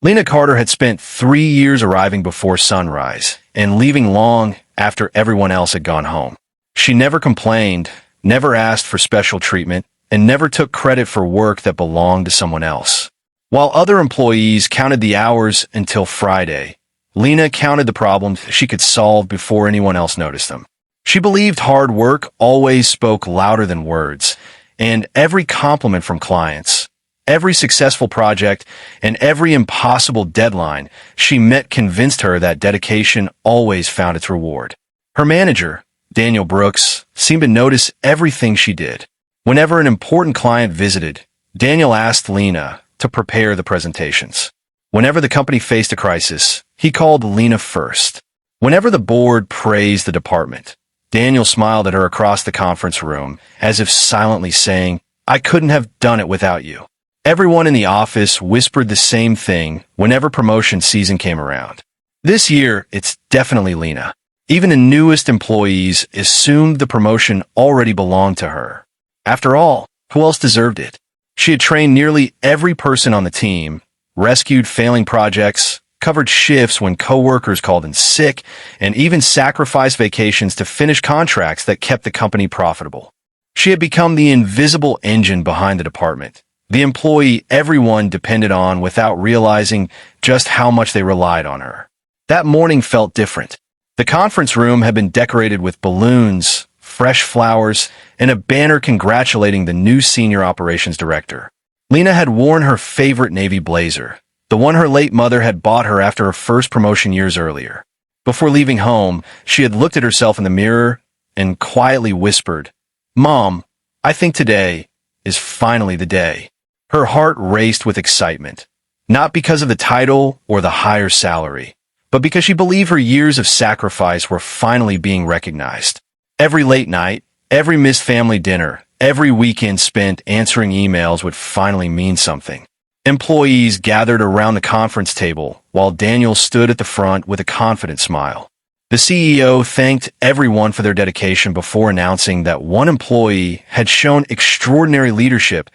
Lena Carter had spent 3 years arriving before sunrise and leaving long after everyone else had gone home. She never complained, never asked for special treatment, and never took credit for work that belonged to someone else. While other employees counted the hours until Friday, Lena counted the problems she could solve before anyone else noticed them. She believed hard work always spoke louder than words, and every compliment from clients, every successful project, and every impossible deadline she met convinced her that dedication always found its reward. Her manager, Daniel Brooks, seemed to notice everything she did. Whenever an important client visited, Daniel asked Lena to prepare the presentations. Whenever the company faced a crisis, he called Lena first. Whenever the board praised the department, Daniel smiled at her across the conference room, as if silently saying, "I couldn't have done it without you." Everyone in the office whispered the same thing whenever promotion season came around. This year, it's definitely Lena. Even the newest employees assumed the promotion already belonged to her. After all, who else deserved it? She had trained nearly every person on the team, rescued failing projects, covered shifts when coworkers called in sick, and even sacrificed vacations to finish contracts that kept the company profitable. She had become the invisible engine behind the department, the employee everyone depended on without realizing just how much they relied on her. That morning felt different. The conference room had been decorated with balloons, fresh flowers, and a banner congratulating the new senior operations director. Lena had worn her favorite navy blazer, the one her late mother had bought her after her first promotion years earlier. Before leaving home, she had looked at herself in the mirror and quietly whispered, "Mom, I think today is finally the day." Her heart raced with excitement, not because of the title or the higher salary, but because she believed her years of sacrifice were finally being recognized. Every late night, every missed family dinner, every weekend spent answering emails would finally mean something. Employees gathered around the conference table while Daniel stood at the front with a confident smile. The CEO thanked everyone for their dedication before announcing that one employee had shown extraordinary leadership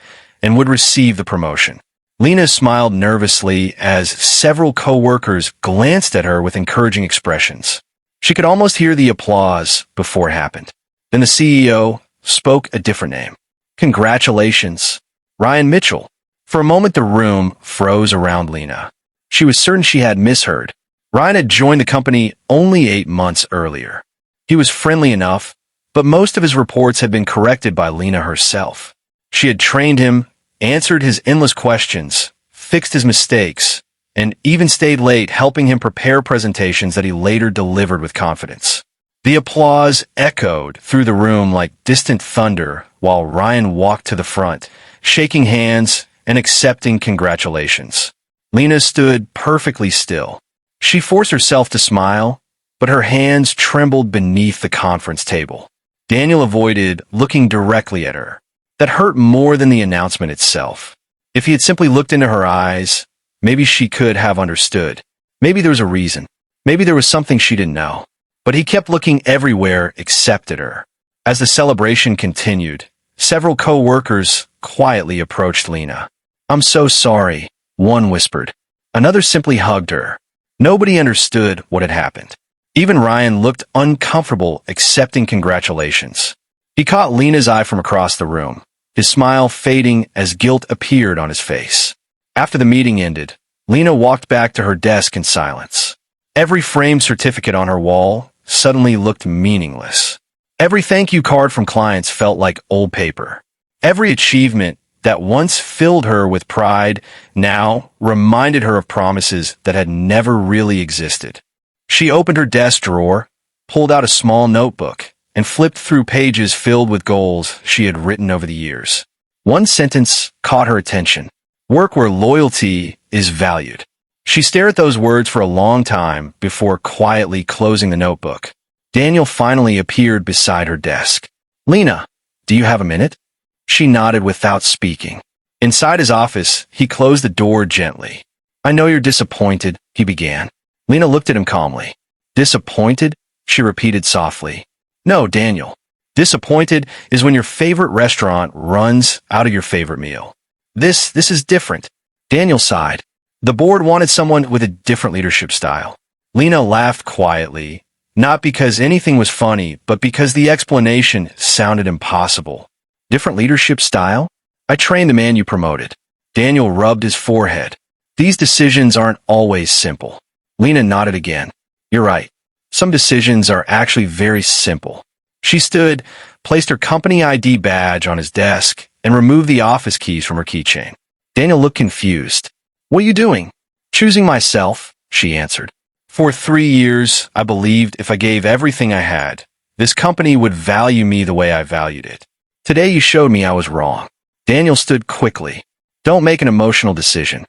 and would receive the promotion. Lena smiled nervously as several co-workers glanced at her with encouraging expressions. She could almost hear the applause before it happened. Then the CEO spoke a different name. "Congratulations, Ryan Mitchell." For a moment, the room froze around Lena. She was certain she had misheard. Ryan had joined the company only 8 months earlier. He was friendly enough, but most of his reports had been corrected by Lena herself. She had trained him, answered his endless questions, fixed his mistakes, and even stayed late helping him prepare presentations that he later delivered with confidence. The applause echoed through the room like distant thunder while Ryan walked to the front, shaking hands and accepting congratulations. Lena stood perfectly still. She forced herself to smile, but her hands trembled beneath the conference table. Daniel avoided looking directly at her. That hurt more than the announcement itself. If he had simply looked into her eyes, maybe she could have understood. Maybe there was a reason. Maybe there was something she didn't know. But he kept looking everywhere except at her. As the celebration continued, several co-workers quietly approached Lena. "I'm so sorry," one whispered. Another simply hugged her. Nobody understood what had happened. Even Ryan looked uncomfortable accepting congratulations. He caught Lena's eye from across the room, his smile fading as guilt appeared on his face. After the meeting ended, Lena walked back to her desk in silence. Every framed certificate on her wall suddenly looked meaningless. Every thank you card from clients felt like old paper. Every achievement that once filled her with pride now reminded her of promises that had never really existed. She opened her desk drawer, pulled out a small notebook, and flipped through pages filled with goals she had written over the years. One sentence caught her attention. "Work where loyalty is valued." She stared at those words for a long time before quietly closing the notebook. Daniel finally appeared beside her desk. "Lena, do you have a minute?" She nodded without speaking. Inside his office, he closed the door gently. "I know you're disappointed," he began. Lena looked at him calmly. "Disappointed?" she repeated softly. "No, Daniel. Disappointed is when your favorite restaurant runs out of your favorite meal. This is different." Daniel sighed. The board wanted someone with a different leadership style. Lena laughed quietly, not because anything was funny, but because the explanation sounded impossible. Different leadership style? I trained the man you promoted. Daniel rubbed his forehead. These decisions aren't always simple. Lena nodded again. You're right. Some decisions are actually very simple. She stood, placed her company ID badge on his desk, and removed the office keys from her keychain. Daniel looked confused. What are you doing? Choosing myself, she answered. For 3 years, I believed if I gave everything I had, this company would value me the way I valued it. Today you showed me I was wrong. Daniel stood quickly. Don't make an emotional decision.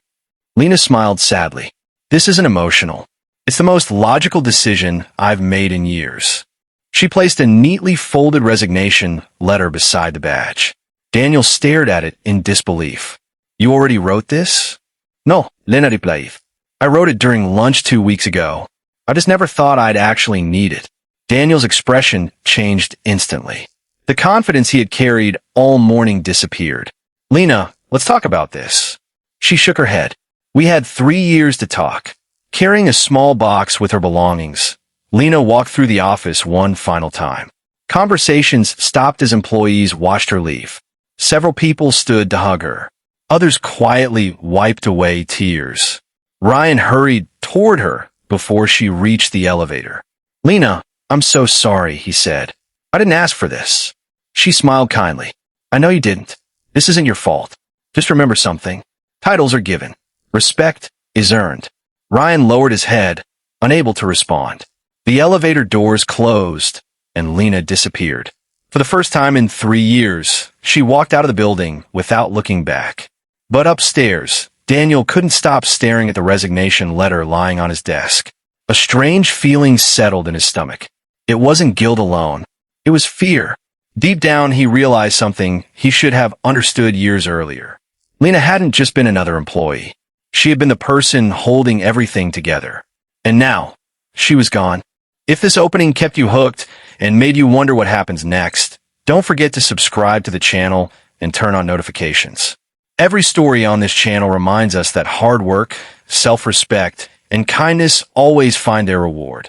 Lena smiled sadly. This isn't emotional. It's the most logical decision I've made in years. She placed a neatly folded resignation letter beside the badge. Daniel stared at it in disbelief. You already wrote this? No, Lena replied. I wrote it during lunch 2 weeks ago. I just never thought I'd actually need it. Daniel's expression changed instantly. The confidence he had carried all morning disappeared. Lena, let's talk about this. She shook her head. We had 3 years to talk. Carrying a small box with her belongings, Lena walked through the office one final time. Conversations stopped as employees watched her leave. Several people stood to hug her. Others quietly wiped away tears. Ryan hurried toward her before she reached the elevator. Lena, I'm so sorry, he said. I didn't ask for this. She smiled kindly. I know you didn't. This isn't your fault. Just remember something. Titles are given. Respect is earned. Ryan lowered his head, unable to respond. The elevator doors closed, and Lena disappeared. For the first time in 3 years, she walked out of the building without looking back. But upstairs, Daniel couldn't stop staring at the resignation letter lying on his desk. A strange feeling settled in his stomach. It wasn't guilt alone. It was fear. Deep down, he realized something he should have understood years earlier. Lena hadn't just been another employee. She had been the person holding everything together. And now, she was gone. If this opening kept you hooked and made you wonder what happens next, don't forget to subscribe to the channel and turn on notifications. Every story on this channel reminds us that hard work, self-respect, and kindness always find their reward,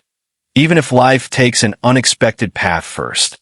even if life takes an unexpected path first.